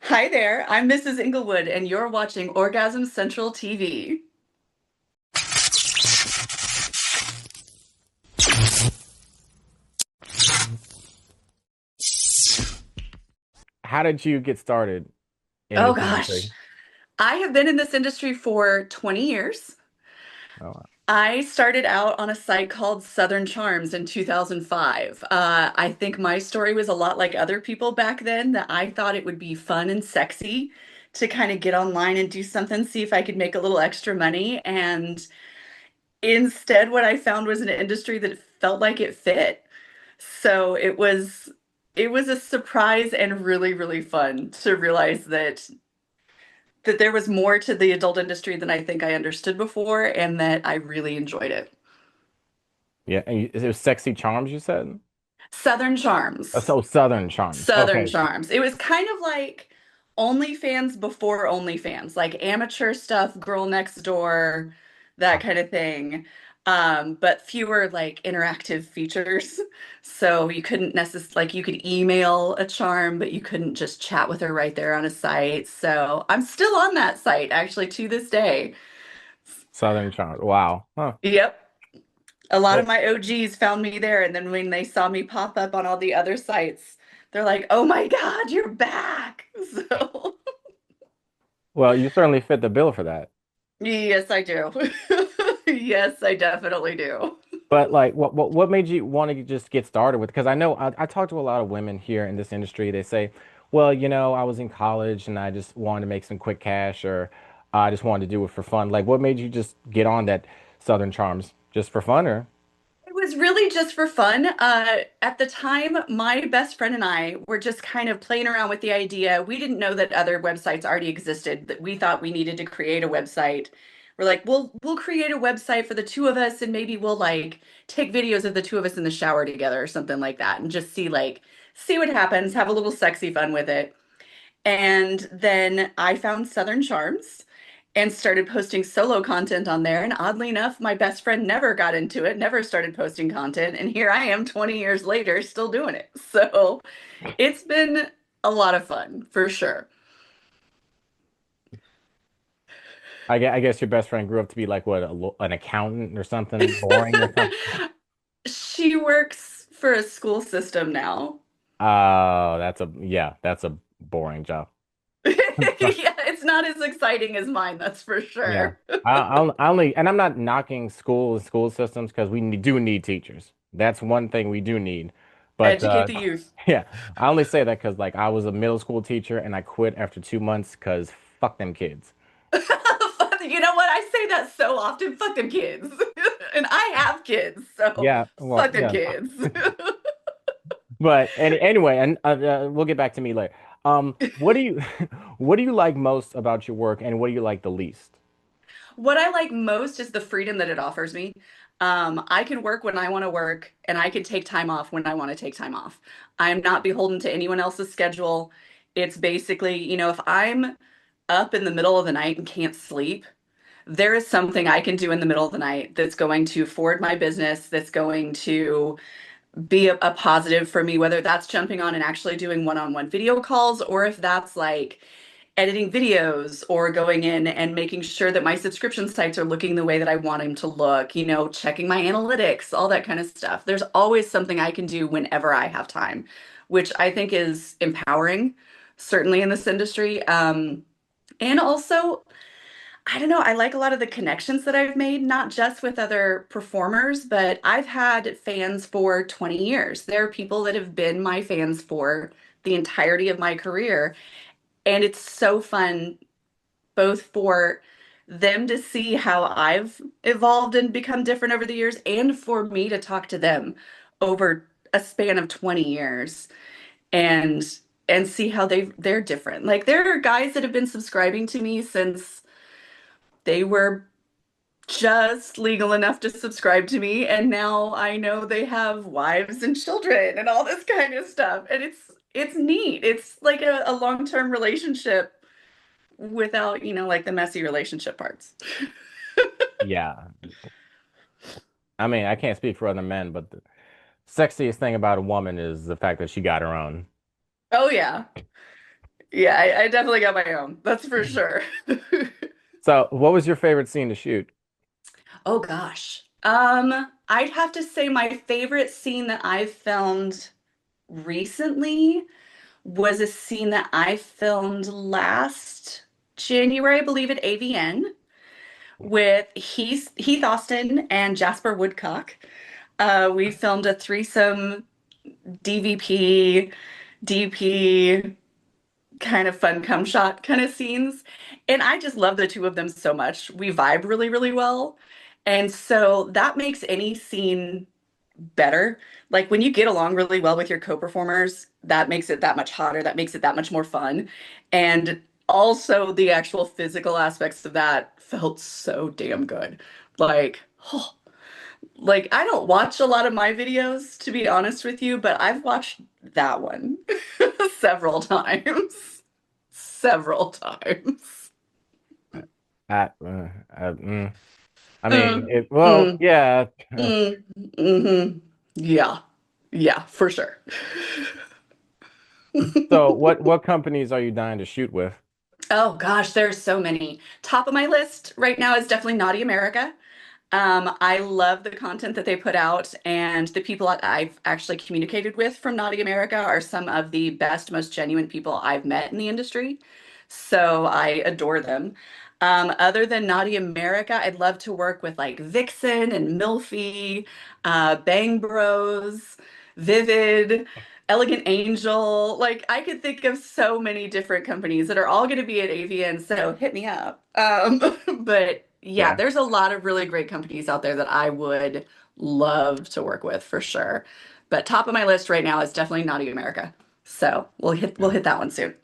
Hi there, I'm Mrs. Englewood, and you're watching Orgasm Central TV. How did you get started in Oh this gosh, industry? I have been in this industry for 20 years. Oh, I started out on a site called Southern Charms in 2005. I think my story was a lot like other people back then, that I thought it would be fun and sexy to kind of get online and do something, see if I could make a little extra money. And instead, what I found was an industry that felt like it fit. So it was a surprise and really, really fun to realize that there was more to the adult industry than I think I understood before, and that I really enjoyed it. yeah. And it was Sexy Charms, you said? Southern Oh, Charms. so Southern Charms. Southern Okay. Charms. It was kind of like OnlyFans before OnlyFans, like amateur stuff, girl next door, that kind of thing. But fewer like interactive features. So you couldn't necessarily like you could email a charm, but you couldn't just chat with her right there on a site. So I'm still on that site actually to this day. Southern Charms. Wow. Huh. Yep. A lot of Well, my OGs found me there, and then when they saw me pop up on all the other sites, they're like, "Oh my God, you're back!" So, well, you certainly fit the bill for that. yes, I do. Yes, I definitely do. But like, what made you want to just get started with? Because I know I talk to a lot of women here in this industry. They say, well, I was in college and I just wanted to make some quick cash, or I just wanted to do it for fun. Like, what made you just get on that Southern Charms just for fun, or? It was really just for fun. At the time, my best friend and I were just kind of playing around with the idea. We didn't know that other websites already existed, that we thought we needed to create a website. We're like, we'll create a website for the two of us, and maybe we'll like take videos of the two of us in the shower together or something like that, and just see what happens, have a little sexy fun with it. And then I found Southern Charms and started posting solo content on there. And oddly enough, my best friend never got into it, never started posting content. And here I am 20 years later, still doing it. So it's been a lot of fun for sure. I guess your best friend grew up to be like what, an accountant or something, boring or something. She works for a school system now. Oh, that's a boring job. Yeah, it's not as exciting as mine, that's for Yeah. sure. I only, and I'm not knocking school systems because do need teachers. That's one thing we do need. But Educate the youth. yeah, I only say that because like I was a middle school teacher and I quit after 2 months because fuck them kids. You know what? I say that so often. Fuck them kids. And I have kids, so Yeah, well, fuck them yeah. kids. But anyway, and we'll get back to me later. What do you what do you like most about your work, and what do you like the least? What I like most is the freedom that it offers me. I can work when I want to work, and I can take time off when I want to take time off. I'm not beholden to anyone else's schedule. It's basically, if I'm up in the middle of the night and can't sleep, there is something I can do in the middle of the night that's going to forward my business, that's going to be a positive for me, whether that's jumping on and actually doing one-on-one video calls, or if that's like editing videos or going in and making sure that my subscription sites are looking the way that I want them to look, checking my analytics, all that kind of stuff. There's always something I can do whenever I have time, which I think is empowering, certainly in this industry. And also, I don't know, I like a lot of the connections that I've made, not just with other performers, but I've had fans for 20 years. There are people that have been my fans for the entirety of my career. And it's so fun both for them to see how I've evolved and become different over the years, and for me to talk to them over a span of 20 years and see how they're different. Like there are guys that have been subscribing to me since they were just legal enough to subscribe to me, and now I know they have wives and children and all this kind of stuff. And it's neat. It's like a long-term relationship without, like the messy relationship parts. Yeah. I mean, I can't speak for other men, but the sexiest thing about a woman is the fact that she got her own. Oh yeah. Yeah, I definitely got my own. That's for sure. So, what was your favorite scene to shoot? Oh gosh. I'd have to say my favorite scene that I've filmed recently was a scene that I filmed last January, I believe, at AVN with Heath Austin and Jasper Woodcock. We filmed a threesome DVP, DP kind of fun cum shot kind of scenes. And I just love the two of them so much. We vibe really, really well. And so that makes any scene better. Like when you get along really well with your co-performers, that makes it that much hotter. That makes it that much more fun. And also the actual physical aspects of that felt so damn good. Like, oh, like I don't watch a lot of my videos, to be honest with you, but I've watched that one several times. Several times. I, uh, mm, I mean, Mm, well, mm, yeah. hmm. Yeah. Yeah, for sure. So, what companies are you dying to shoot with? Oh gosh, there's so many. Top of my list right now is definitely Naughty America. I love the content that they put out, and the people that I've actually communicated with from Naughty America are some of the best, most genuine people I've met in the industry. So I adore them. Other than Naughty America, I'd love to work with like Vixen and Milfy, Bang Bros, Vivid, Elegant Angel. Like I could think of so many different companies that are all going to be at AVN, so hit me up. But yeah, Yeah. there's a lot of really great companies out there that I would love to work with for sure. But top of my list right now is definitely Naughty America. So we'll hit that one soon.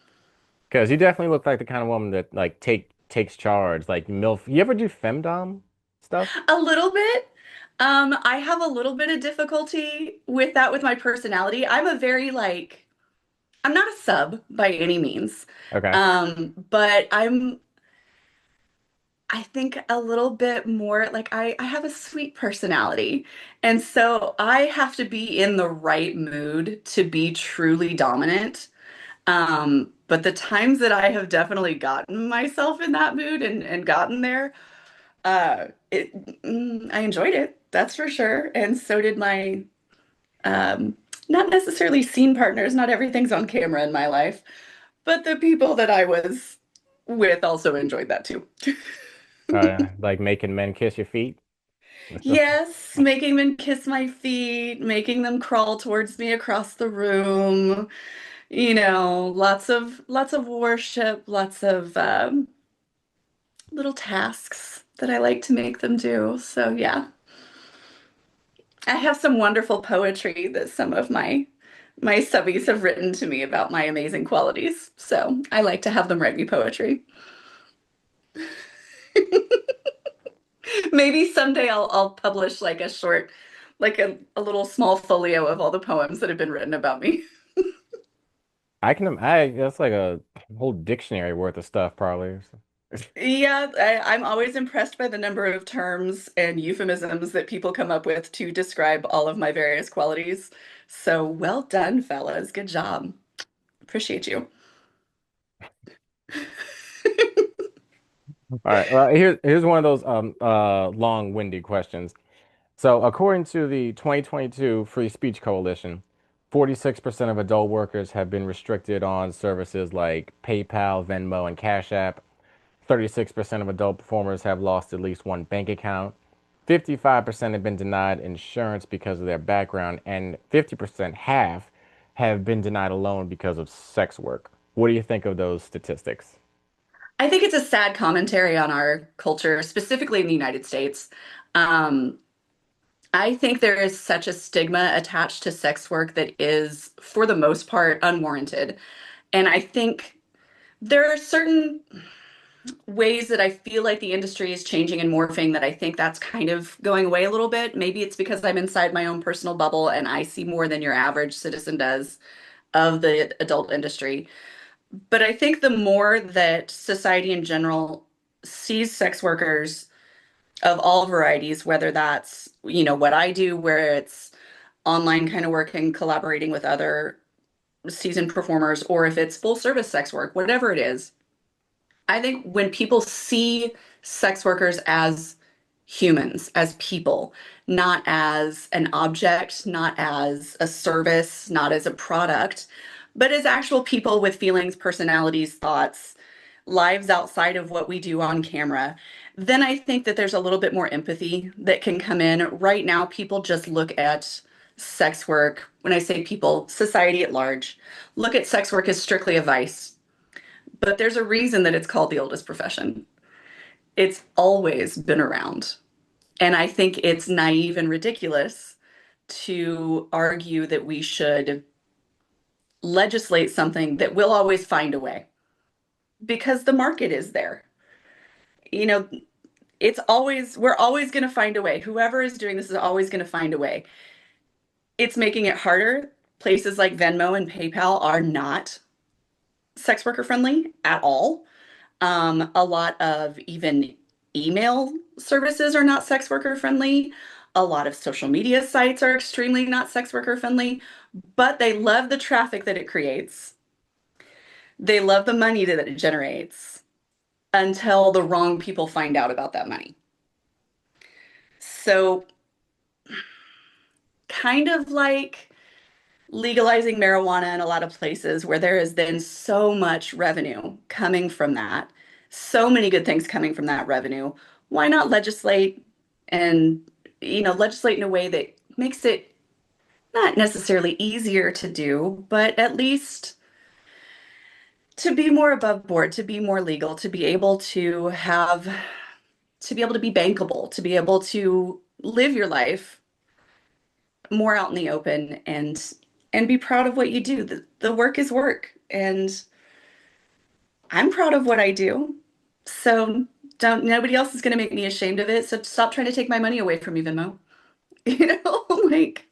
Because you definitely look like the kind of woman that like takes charge, like MILF. You ever do femdom stuff? A little bit. I have a little bit of difficulty with that with my personality. I'm a very like I'm not a sub by any means. Okay. But I think a little bit more like I have a sweet personality. And so I have to be in the right mood to be truly dominant. But the times that I have definitely gotten myself in that mood and gotten there, I enjoyed it, that's for sure. And so did my not necessarily scene partners, not everything's on camera in my life, but the people that I was with also enjoyed that too. Like making men kiss your feet and stuff. Yes, making them kiss my feet, making them crawl towards me across the room. Lots of worship, lots of little tasks that I like to make them do. So yeah, I have some wonderful poetry that some of my subbies have written to me about my amazing qualities. So I like to have them write me poetry. Maybe someday I'll publish like a short, like a little small folio of all the poems that have been written about me. I that's like a whole dictionary worth of stuff, probably. Yeah, I'm always impressed by the number of terms and euphemisms that people come up with to describe all of my various qualities. So well done, fellas. Good job. Appreciate you. All right. Well, here's one of those long-winded questions. So, according to the 2022 Free Speech Coalition, 46% of adult workers have been restricted on services like PayPal, Venmo, and Cash App. 36% of adult performers have lost at least one bank account. 55% have been denied insurance because of their background, and 50% have been denied a loan because of sex work. What do you think of those statistics? I think it's a sad commentary on our culture, specifically in the United States. Um, I think there is such a stigma attached to sex work that is, for the most part, unwarranted. And I think there are certain ways that I feel like the industry is changing and morphing that I think that's kind of going away a little bit. Maybe it's because I'm inside my own personal bubble and I see more than your average citizen does of the adult industry. But I think the more that society in general sees sex workers of all varieties, whether that's, what I do, where it's online kind of work and collaborating with other seasoned performers or if it's full service sex work, whatever it is, I think when people see sex workers as humans, as people, not as an object, not as a service, not as a product, but as actual people with feelings, personalities, thoughts, lives outside of what we do on camera, then I think that there's a little bit more empathy that can come in. Right now, people just look at sex work, when I say people, society at large, look at sex work as strictly a vice. But there's a reason that it's called the oldest profession. It's always been around. And I think it's naive and ridiculous to argue that we should legislate something that will always find a way because the market is there. You know, we're always going to find a way. Whoever is doing this is always going to find a way. It's making it harder. Places like Venmo and PayPal are not sex worker friendly at all. A lot of even email services are not sex worker friendly. A lot of social media sites are extremely not sex worker friendly, but they love the traffic that it creates. They love the money that it generates until the wrong people find out about that money. So, kind of like legalizing marijuana in a lot of places where there has been so much revenue coming from that, so many good things coming from that revenue. Why not legislate and, legislate in a way that makes it not necessarily easier to do, but at least to be more above board, to be more legal, to be able to be bankable, to be able to live your life more out in the open and be proud of what you do. The work is work, and I'm proud of what I do. So don't nobody else is going to make me ashamed of it. So stop trying to take my money away from me, Venmo. Like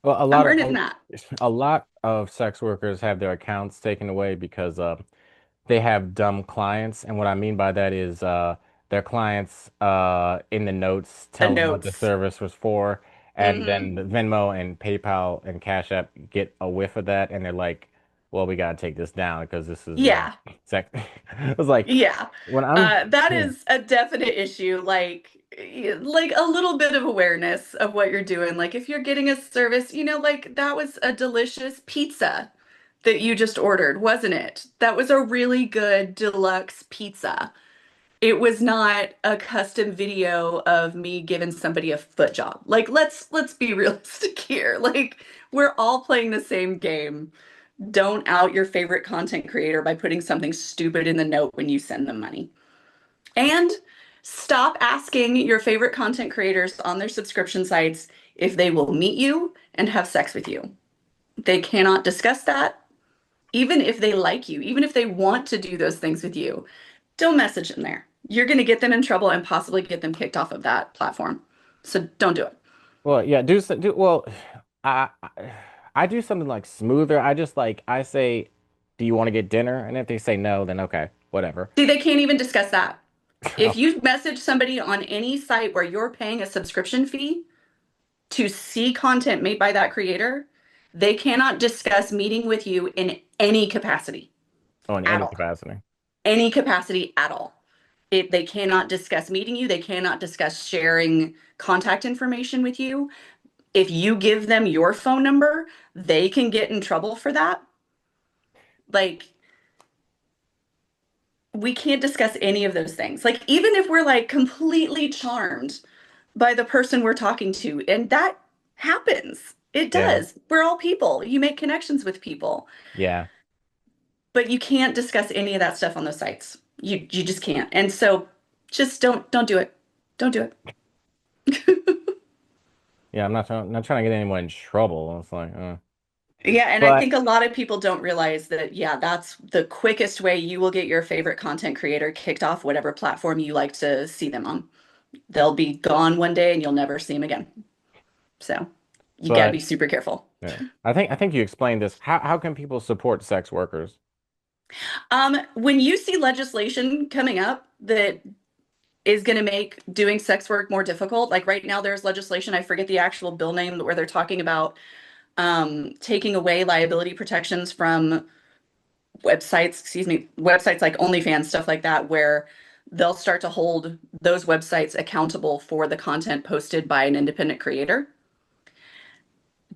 Well, I'm earning that. a lot of sex workers have their accounts taken away because they have dumb clients, and what I mean by that is their clients in the notes The tell them what the notes. service was for, and then Hmm. the Venmo and PayPal and Cash App get a whiff of that, and they're like, "Well, we gotta take this down because this is Yeah. sex." I was like, Yeah. when I'm That yeah, is a definite issue. Like a little bit of awareness of what you're doing. Like if you're getting a service, like that was a delicious pizza that you just ordered, wasn't it? That was a really good deluxe pizza. It was not a custom video of me giving somebody a foot job. Like let's be realistic here. Like we're all playing the same game. Don't out your favorite content creator by putting something stupid in the note when you send them money. And stop asking your favorite content creators on their subscription sites if they will meet you and have sex with you. They cannot discuss that, even if they like you, even if they want to do those things with you. Don't message them there. You're going to get them in trouble and possibly get them kicked off of that platform. So don't do it. well, yeah, I do something like smoother. I just like I say, "Do you want to get dinner?" And if they say no, then okay, whatever. See, they can't even discuss that. If you message somebody on any site where you're paying a subscription fee to see content made by that creator, they cannot discuss meeting with you in any capacity Oh, in at any all. capacity. Any capacity at all. They cannot discuss meeting you. They cannot discuss sharing contact information with you. If you give them your phone number, they can get in trouble for that. Like, we can't discuss any of those things. Like, even if we're like completely charmed by the person we're talking to, and that happens, it Yeah. does. We're all people. You make connections with people, Yeah. but you can't discuss any of that stuff on those sites. You just can't. And so just don't do it. Don't do it. Yeah, not trying to get anyone in trouble. It's like, Yeah, and I but think a lot of people don't realize that, yeah, that's the quickest way you will get your favorite content creator kicked off whatever platform you like to see them on. They'll be gone one day and you'll never see them again. So you got to but be super careful. yeah. I think you explained this. How can people support sex workers? When you see legislation coming up that is going to make doing sex work more difficult, like right now there's legislation, I forget the actual bill name, where they're talking about taking away liability protections from websites like OnlyFans, stuff like that, where they'll start to hold those websites accountable for the content posted by an independent creator.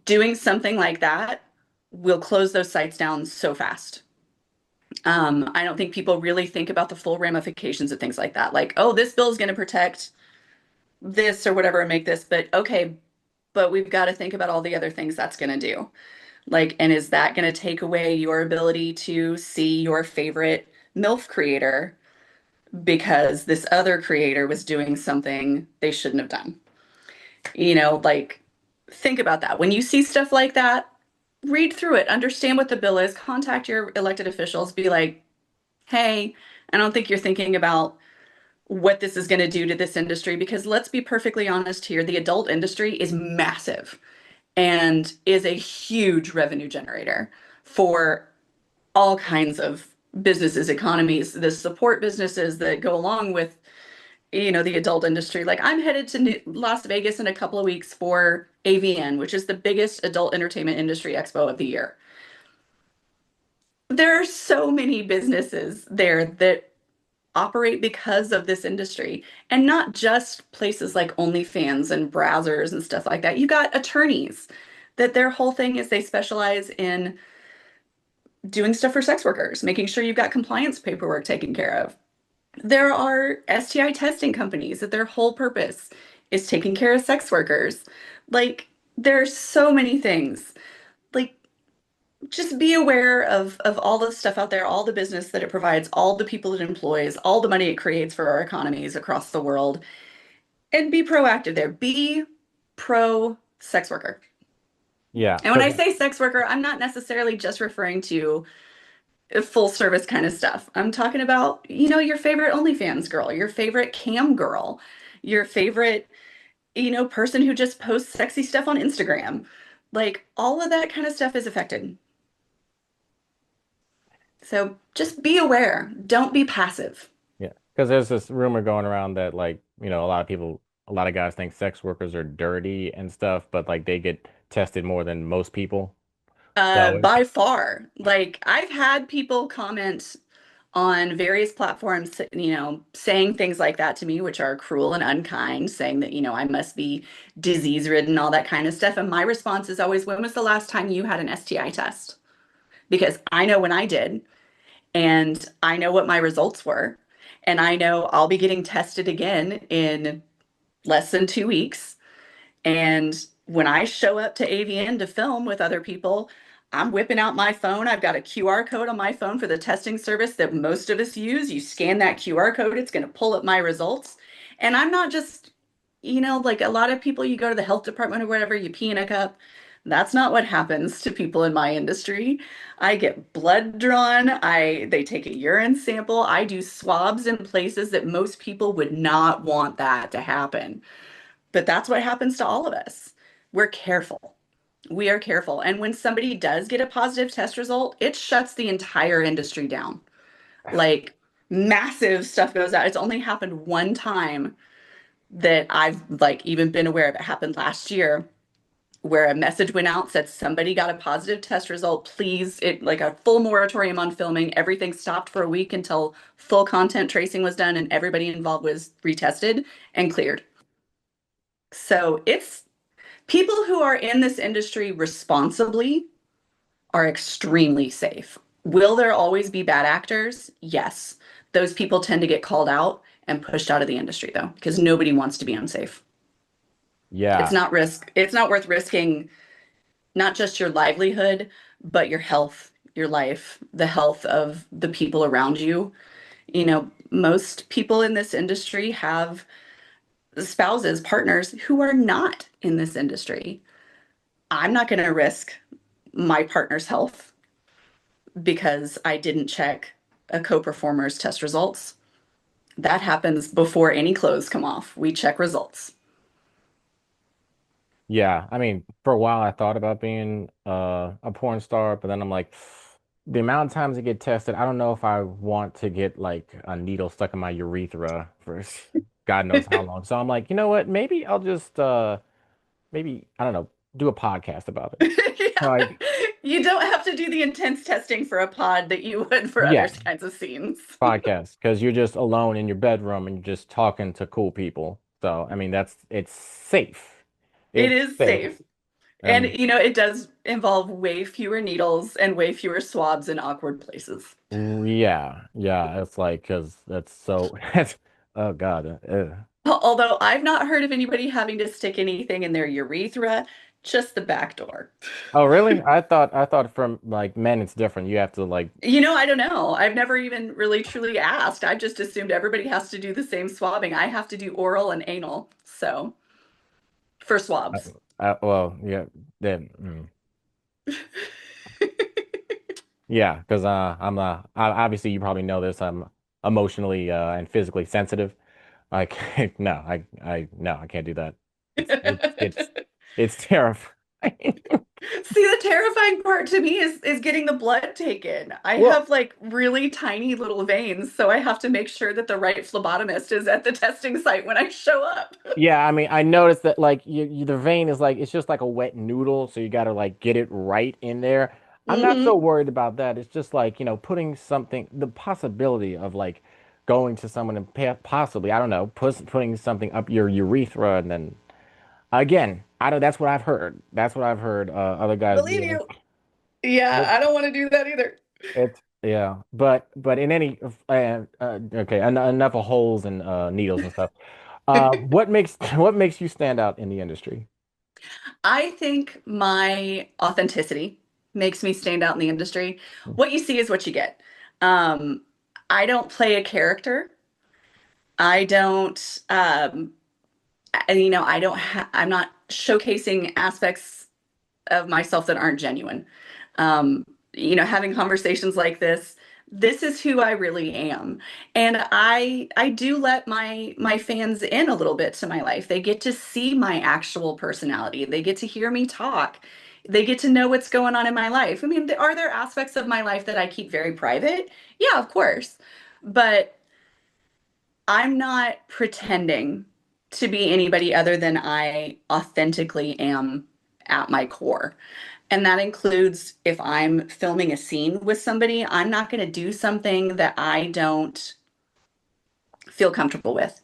Doing something like that will close those sites down so fast. I don't think people really think about the full ramifications of things like that. Like, oh, this bill is going to protect this or whatever and make this, but okay, but we've got to think about all the other things that's going to do. Like, and is that going to take away your ability to see your favorite MILF creator because this other creator was doing something they shouldn't have done? Like, think about that. When you see stuff like that, read through it, understand what the bill is, contact your elected officials, be like, hey, I don't think you're thinking about what this is going to do to this industry because let's be perfectly honest here, the adult industry is massive and is a huge revenue generator for all kinds of businesses, economies, the support businesses that go along with, the adult industry. Like I'm headed to Las Vegas in a couple of weeks for AVN, which is the biggest adult entertainment industry expo of the year. There are so many businesses there that operate because of this industry and not just places like OnlyFans and browsers and stuff like that. You got attorneys that their whole thing is they specialize in doing stuff for sex workers, making sure you've got compliance paperwork taken care of. There are STI testing companies that their whole purpose is taking care of sex workers. Like there's so many things. Like just be aware of all the stuff out there, all the business that it provides, all the people it employs, all the money it creates for our economies across the world, and be proactive there. Be pro sex worker. Yeah, And when because I say sex worker, I'm not necessarily just referring to full service kind of stuff. I'm talking about, your favorite OnlyFans girl, your favorite cam girl, your favorite, person who just posts sexy stuff on Instagram. Like all of that kind of stuff is affected. So just be aware. Don't be passive. yeah, because there's this rumor going around that like, a lot of people, a lot of guys think sex workers are dirty and stuff, but like they get tested more than most people. So it's By far. Like I've had people comment on various platforms, saying things like that to me, which are cruel and unkind, saying that, I must be disease ridden, all that kind of stuff. And my response is always, when was the last time you had an STI test? Because I know when I did, and I know what my results were, and I know I'll be getting tested again in less than 2 weeks. And when I show up to AVN to film with other people, I'm whipping out my phone. I've got a QR code on my phone for the testing service that most of us use. You scan that QR code, it's going to pull up my results. And I'm not just, like a lot of people, you go to the health department or whatever, you pee in a cup. That's not what happens to people in my industry. I get blood drawn. They take a urine sample. I do swabs in places that most people would not want that to happen. But that's what happens to all of us. We're careful. We are careful. And when somebody does get a positive test result, it shuts the entire industry down. Like massive stuff goes out. It's only happened one time that I've like even been aware of. It happened last year where a message went out said somebody got a positive test result. Please, it like a full moratorium on filming. Everything stopped for a week until full content tracing was done and everybody involved was retested and cleared. So it's people who are in this industry responsibly are extremely safe. Will there always be bad actors? Yes. Those people tend to get called out and pushed out of the industry though, because nobody wants to be unsafe. yeah, It's not worth risking not just your livelihood, but your health, your life, the health of the people around you. Most people in this industry have spouses, partners who are not in this industry. I'm not going to risk my partner's health because I didn't check a co-performer's test results. That happens before any clothes come off. We check results. yeah. I mean, for a while I thought about being a porn star, but then I'm like, the amount of times I get tested, I don't know if I want to get like a needle stuck in my urethra for God knows how long. So I'm like, you know what? Maybe I'll just maybe I don't know, do a podcast about it. Like, You don't have to do the intense testing for a pod that you would for other yeah, kinds of scenes. podcast because you're just alone in your bedroom and you're just talking to cool people. So, I mean, it's safe. It It's is safe. safe. And, Um, it does involve way fewer needles and way fewer swabs in awkward places. yeah, yeah. It's like because that's so. That's oh God. Although I've not heard of anybody having to stick anything in their urethra, just the back door. Oh, really? I thought from like men it's different. You have to like. I don't know. I've never even really truly asked. I've just assumed everybody has to do the same swabbing. I have to do oral and anal. So, for swabs. Well, yeah. Then. Yeah, because I'm obviously you probably know this. I'm emotionally and physically sensitive. Like no, no, I can't do that. It's it's terrifying. See, the terrifying part to me is getting the blood taken. I Well, have like really tiny little veins, so I have to make sure that the right phlebotomist is at the testing site when I show up. yeah, I mean, I noticed that like the vein is like it's just like a wet noodle, so you got to like get it right in there. I'm not so Hmm. worried about that. It's just like, putting something, the possibility of like going to someone and possibly, I don't know, putting something up your urethra and then again, I don't, that's what I've heard. That's what I've heard other guys Believe doing. you. Yeah, I don't want to do that either. It's yeah, but in any okay, enough of holes and needles and stuff. What makes what makes you stand out in the industry? I think my authenticity makes me stand out in the industry. What you see is what you get. Um, I don't play a character. I don't, I don't I'm not showcasing aspects of myself that aren't genuine. Um, Having conversations like this is who I really am. And I do let my fans in a little bit to my life. They get to see my actual personality. They get to hear me talk. They get to know what's going on in my life. I mean, are there aspects of my life that I keep very private? Yeah, of course. But I'm not pretending to be anybody other than I authentically am at my core. And that includes if I'm filming a scene with somebody, I'm not going to do something that I don't feel comfortable with.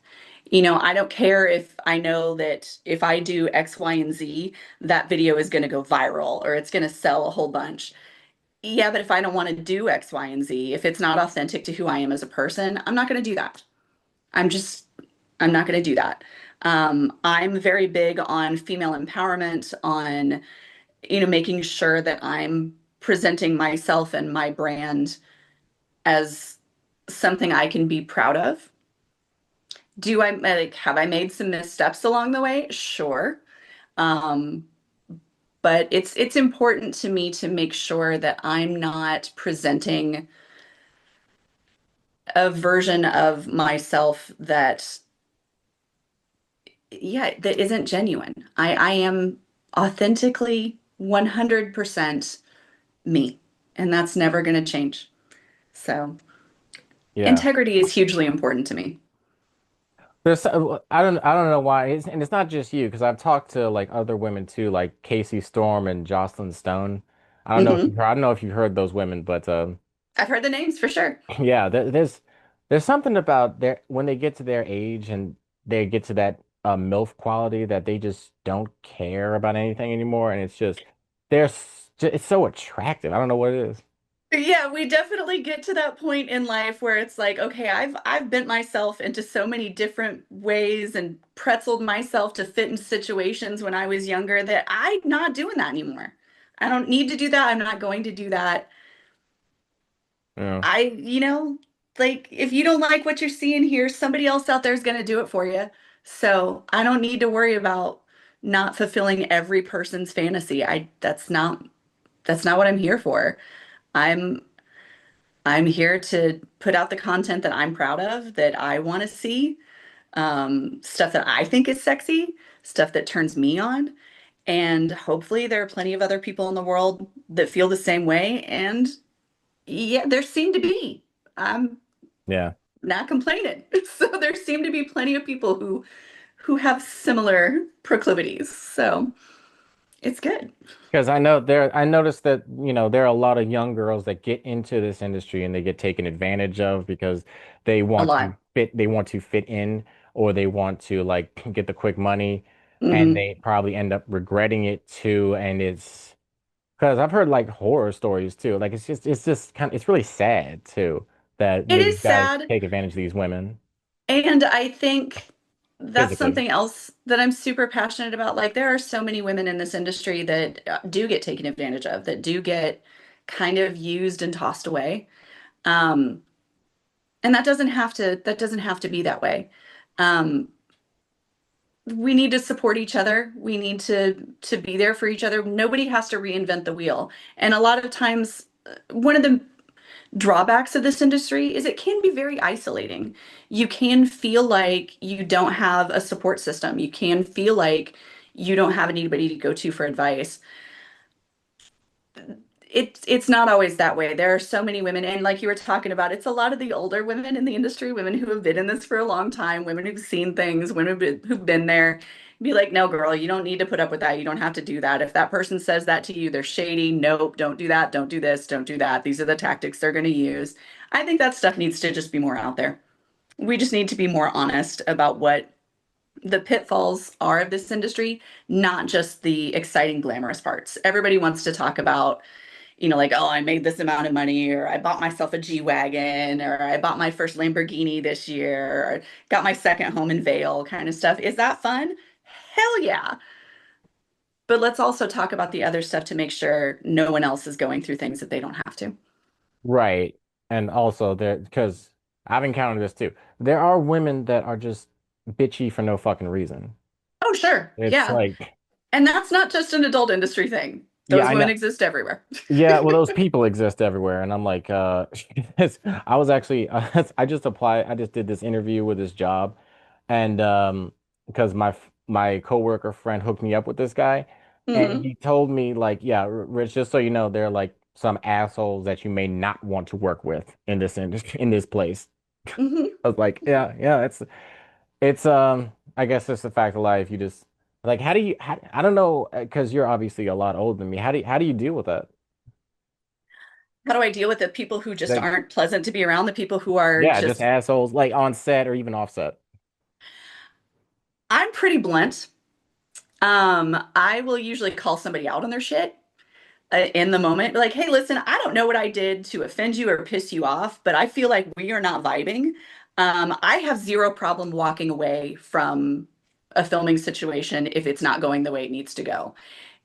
I don't care if I know that if I do X, Y, and Z, that video is going to go viral or it's going to sell a whole bunch. Yeah, but if I don't want to do X, Y, and Z, if it's not authentic to who I am as a person, I'm not going to do that. I'm just, I'm not going to do that. I'm very big on female empowerment, on making sure that I'm presenting myself and my brand as something I can be proud of. Do I like have I made some missteps along the way? Sure. Um, but it's important to me to make sure that I'm not presenting a version of myself that that isn't genuine. I am authentically 100% me, and that's never going to change. So, Yeah. integrity is hugely important to me. I don't know why and it's not just you because I've talked to like other women too like Casey Storm and Jocelyn Stone. Hmm. I don't know if you've heard those women, but I've heard the names for sure. yeah, there's something about their when they get to their age and they get to that MILF quality that they just don't care about anything anymore, and it's just it's so attractive. I don't know what it is. Yeah, we definitely get to that point in life where it's like, okay, I've bent myself into so many different ways and pretzeled myself to fit into situations when I was younger that I'm not doing that anymore. I don't need to do that. I'm not going to do that. Yeah, Like if you don't like what you're seeing here, somebody else out there is going to do it for you. So I don't need to worry about not fulfilling every person's fantasy. That's not what I'm here for. I'm I'm here to put out the content that I'm proud of, that I want to see, stuff that I think is sexy, stuff that turns me on. And hopefully there are plenty of other people in the world that feel the same way. And yeah, there seem to be. I'm yeah. not complaining. So there seem to be plenty of people who have similar proclivities. So It's good. Because I noticed that, there are a lot of young girls that get into this industry and they get taken advantage of because A lot. they want to fit in, or they want to like get the quick money, and Hmm. they probably end up regretting it too. And it's because I've heard like horror stories too. Like it's just it's really sad too that It these is guys sad. take advantage of these women And I think that's physically. something else that I'm super passionate about. Like, there are so many women in this industry that do get taken advantage of, that do get kind of used and tossed away. Um, and that doesn't have to be that way. Um, we need to support each other. We need to be there for each other. Nobody has to reinvent the wheel. And a lot of times, one of the drawbacks of this industry is it can be very isolating. You can feel like you don't have a support system. You can feel like you don't have anybody to go to for advice. It's not always that way. There are so many women, and like you were talking about, it's a lot of the older women in the industry, women who have been in this for a long time, women who've seen things, women who've been there. Be like, no, girl, you don't need to put up with that. You don't have to do that. If that person says that to you, they're shady. Nope, don't do that. Don't do this. Don't do that. These are the tactics they're going to use. I think that stuff needs to just be more out there. We just need to be more honest about what the pitfalls are of this industry, not just the exciting, glamorous parts. Everybody wants to talk about, like, oh, I made this amount of money, or I bought myself a G-Wagon, or I bought my first Lamborghini this year, or got my second home in Vail kind of stuff. Is that fun? Hell yeah. But let's also talk about the other stuff to make sure no one else is going through things that they don't have to. Right. And also there, because I've encountered this too. There are women that are just bitchy for no fucking reason. Oh, sure. It's Yeah. like, And that's not just an adult industry thing. yeah, Those I women know. exist everywhere. Yeah, well, those people exist everywhere, and I'm like, I was actually, I just did this interview with this job, and because my coworker friend hooked me up with this guy, and Hmm. he told me like, yeah, Rich, just so you know, there are like some assholes that you may not want to work with in this industry, in this place. Hmm. I was like, yeah, yeah, it's I guess it's the fact of life. You just like, I don't know, because you're obviously a lot older than me. How do you deal with that? How do I deal with the people who just Like, aren't pleasant to be around, the people who are yeah, just just, assholes, like on set or even off set. I'm pretty blunt. I will usually call somebody out on their shit in the moment. Like, hey, listen, I don't know what I did to offend you or piss you off, but I feel like we are not vibing. I have zero problem walking away from a filming situation if it's not going the way it needs to go.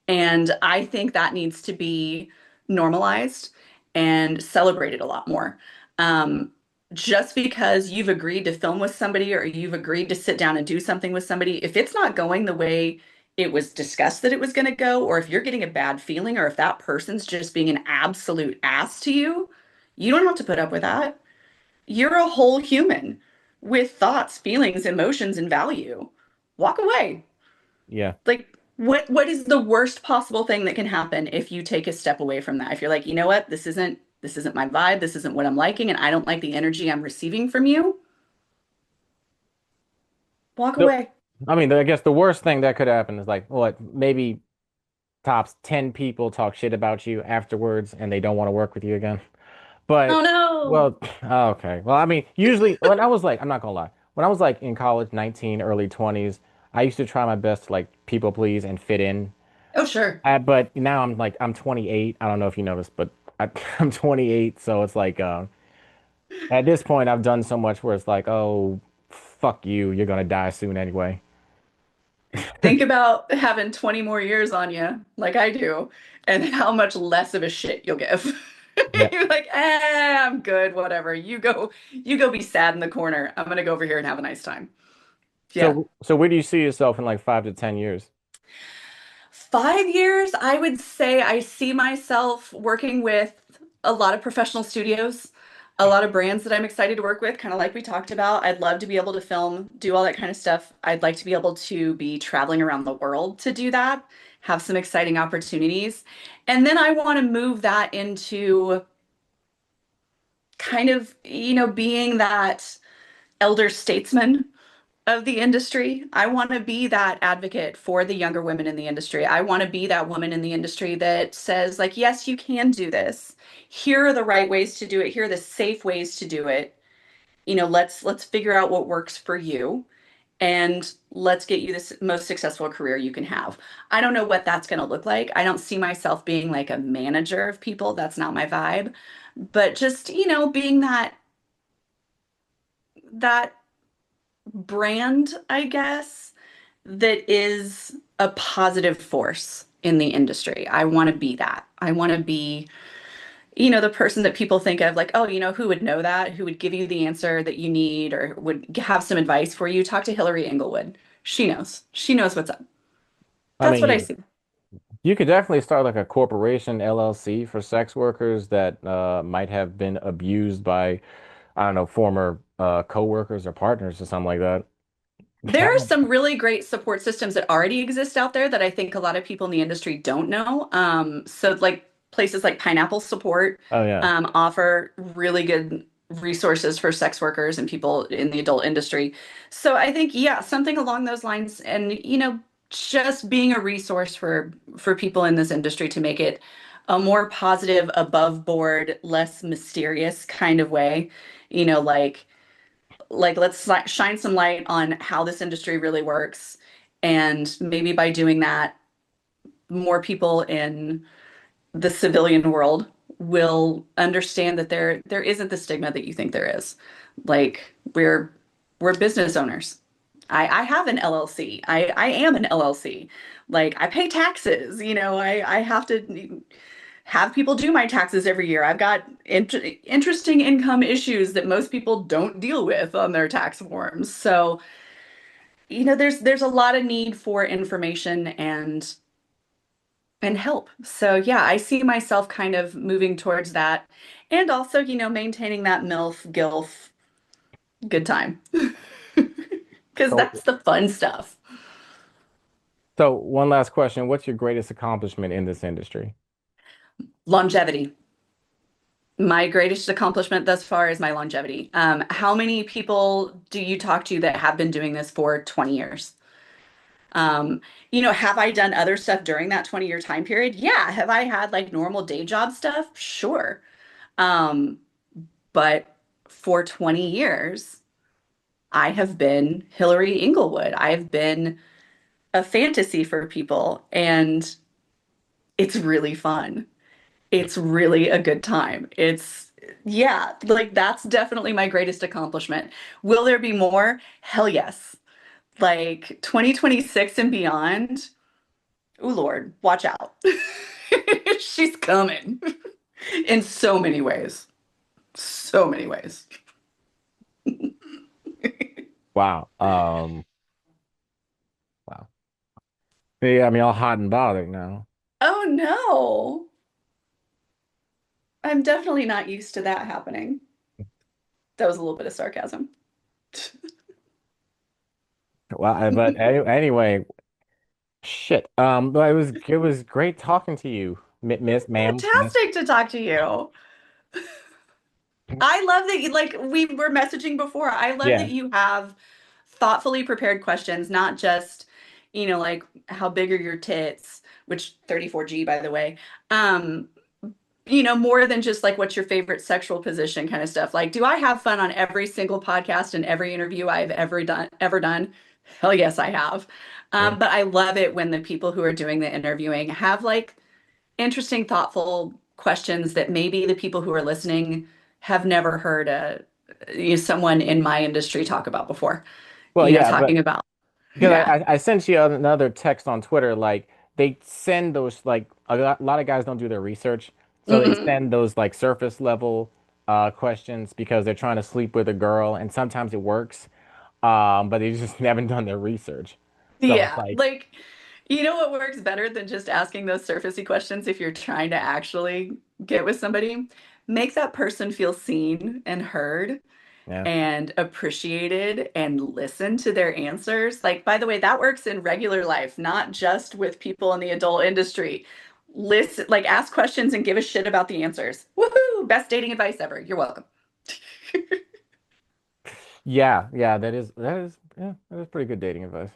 And I think that needs to be normalized and celebrated a lot more. Um, just because you've agreed to film with somebody or you've agreed to sit down and do something with somebody, if it's not going the way it was discussed that it was going to go, or if you're getting a bad feeling, or if that person's just being an absolute ass to you, you don't have to put up with that. You're a whole human with thoughts, feelings, emotions, and value. Walk away. Yeah. Like, what is the worst possible thing that can happen if you take a step away from that? If you're like, you know what, this isn't my vibe, this isn't what I'm liking, and I don't like the energy I'm receiving from you, walk So, away. I mean, I guess the worst thing that could happen is like, what, maybe tops 10 people talk shit about you afterwards and they don't want to work with you again. Oh But, no. well, okay. Well, I mean, usually when I was like, I'm not gonna lie, when I was like in college, 19, early 20s, I used to try my best to like people please and fit in. Oh sure. But now I'm like, I'm 28. I don't know if you noticed, but I'm 28. So it's like, at this point, I've done so much where it's like, oh, fuck you. You're gonna die soon anyway. Think about having 20 more years on you, like I do, and how much less of a shit you'll give. Yeah. You're like, I'm good, whatever. You go be sad in the corner. I'm gonna go over here and have a nice time. Yeah. So where do you see yourself in like 5 to 10 years? 5 years, I would say I see myself working with a lot of professional studios, a lot of brands that I'm excited to work with, kind of like we talked about. I'd love to be able to film, do all that kind of stuff. I'd like to be able to be traveling around the world to do that, have some exciting opportunities. And then I want to move that into kind of, being that elder statesman of the industry. I want to be that advocate for the younger women in the industry. I want to be that woman in the industry that says, like, yes, you can do this. Here are the right ways to do it. Here are the safe ways to do it. Let's figure out what works for you and let's get you the most successful career you can have. I don't know what that's going to look like. I don't see myself being like a manager of people. That's not my vibe. But just, being that brand, I guess, that is a positive force in the industry. I want to be that. I want to be, the person that people think of like, oh, who would know that? Who would give you the answer that you need or would have some advice for you? Talk to Hillary Englewood. She knows. She knows what's up. I That's what I mean, see. you could definitely start like a corporation LLC for sex workers that might have been abused by, I don't know, former coworkers or partners or something like that. There are some really great support systems that already exist out there that I think a lot of people in the industry don't know. So like places like Pineapple Support Oh yeah. offer really good resources for sex workers and people in the adult industry. So I think, yeah, something along those lines, and just being a resource for people in this industry to make it a more positive, above board, less mysterious kind of way. Like let's shine some light on how this industry really works. And maybe by doing that, more people in the civilian world will understand that there isn't the stigma that you think there is. Like we're business owners. I have an LLC. I am an LLC. Like I pay taxes, I have to have people do my taxes every year. I've got interesting income issues that most people don't deal with on their tax forms. So, there's a lot of need for information and help. So, yeah, I see myself kind of moving towards that and also, maintaining that MILF GILF good time because So, that's the fun stuff. so one last question. What's your greatest accomplishment in this industry? Longevity. My greatest accomplishment thus far is my longevity. How many people do you talk to that have been doing this for 20 years? Um, have I done other stuff during that 20-year time period? Yeah. Have I had like normal day job stuff? Sure. Um, but for 20 years, I have been Hillary Englewood. I've been a fantasy for people, and it's really fun. It's really a good time. Yeah, like that's definitely my greatest accomplishment. Will there be more? Hell yes. Like 2026 and beyond. Oh Lord, watch out. She's coming in so many ways. So many ways. Wow. Wow. Yeah, I mean, all hot and bothered now. Oh no. I'm definitely not used to that happening. That was a little bit of sarcasm. Well, but anyway, shit. But it was great talking to you, Miss, ma'am, miss. Fantastic to talk to you. I love that like we were messaging before. I love that Yeah. you have thoughtfully prepared questions, not just, like how big are your tits, which 34G by the way. Um, more than just like what's your favorite sexual position kind of stuff. Like, do I have fun on every single podcast and every interview I've ever done? Hell yes, I have. Yeah. But I love it when the people who are doing the interviewing have like interesting, thoughtful questions that maybe the people who are listening have never heard someone in my industry talk about before. Well, yeah, Talking but about, because yeah. I sent you another text on Twitter, like they send those like a lot of guys don't do their research, so they Mhm. send those like surface level questions because they're trying to sleep with a girl, and sometimes it works, but they just haven't done their research. So it's Yeah, like, like, what works better than just asking those surfacey questions if you're trying to actually get with somebody? Make that person feel seen and heard yeah. and appreciated and listen to their answers. Like, by the way, that works in regular life, not just with people in the adult industry. Listen, like, ask questions and give a shit about the answers. Woohoo! Best dating advice ever. You're welcome. Yeah, yeah, that is pretty good dating advice.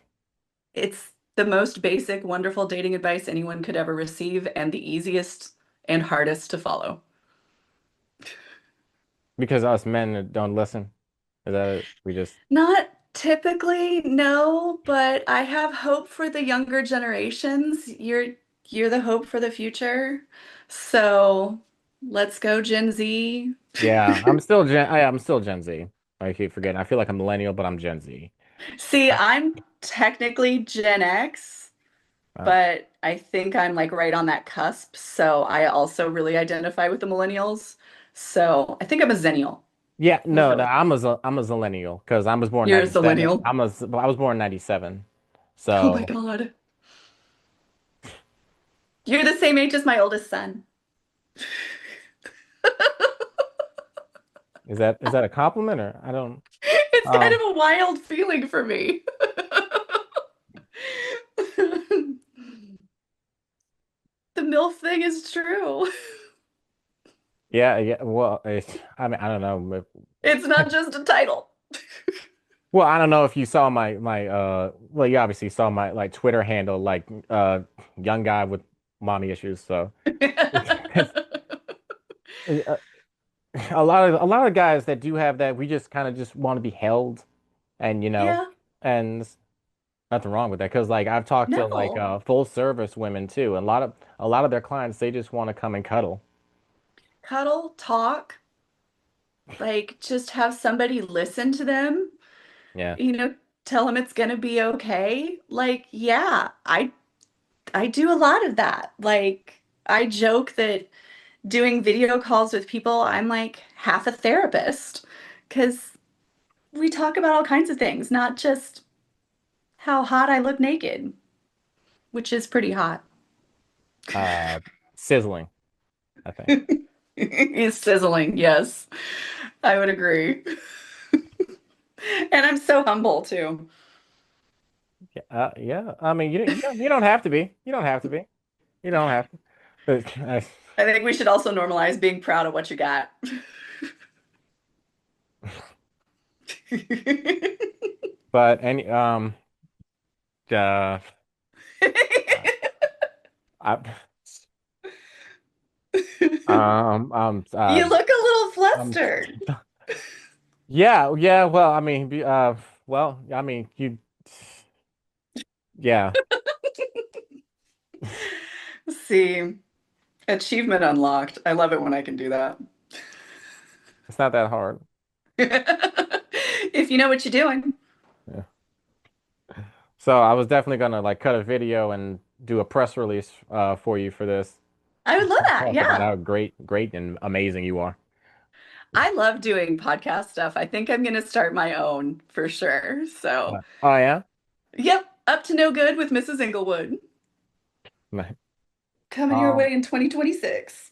It's the most basic, wonderful dating advice anyone could ever receive, and the easiest and hardest to follow. Because us men don't listen. Is that it? We just Not typically, no, but I have hope for the younger generations. You're the hope for the future. So let's go, Gen Z. yeah, I'm still Gen Z. I keep forgetting. I feel like a millennial, but I'm Gen Z. See, I'm technically Gen X, Uh, but I think I'm like right on that cusp. So I also really identify with the millennials. So I think I'm a Zennial. yeah, We'll no, go no, with that. I'm a millennial because I was born You're a 97. Zillennial. I was born 97. Oh my So God. You're the same age as my oldest son. is that a compliment or I don't It's kind um of a wild feeling for me. The MILF thing is true. yeah, yeah, well, I mean, I don't know. It's not just a title. Well, I don't know if you saw my well, you obviously saw my like Twitter handle like young guy with mommy issues. So it's, uh, a lot of guys that do have that, we just kind of just want to be held, and Yeah, and there's nothing wrong with that because like I've talked to like no. full service women too, and a lot of their clients they just want to come and cuddle. Cuddle, talk, like just have somebody listen to them, Yeah. you know, tell them it's gonna be okay. Like, yeah, I do a lot of that. Like, I joke that doing video calls with people, I'm like half a therapist because we talk about all kinds of things, not just how hot I look naked, which is pretty hot. Uh, Sizzling, I think. It's sizzling, yes. I would agree. And I'm so humble too. Yeah, yeah. I mean, you don't have to be. You don't have to be. You don't have to. But, I think we should also normalize being proud of what you got. but any uh, I um um uh You look a little um flustered. yeah, yeah. Well, I mean, well, I mean, you yeah. See, achievement unlocked. I love it when I can do that. It's not that hard. If you know what you're doing. Yeah. So I was definitely gonna like cut a video and do a press release for you for this. I would love that. Talk about Yeah. how great and amazing you are. I love doing podcast stuff. I think I'm going to start my own for sure. So, Oh yeah. yep, up to no good with Mrs. Englewood Nice. coming your Um, way in 2026.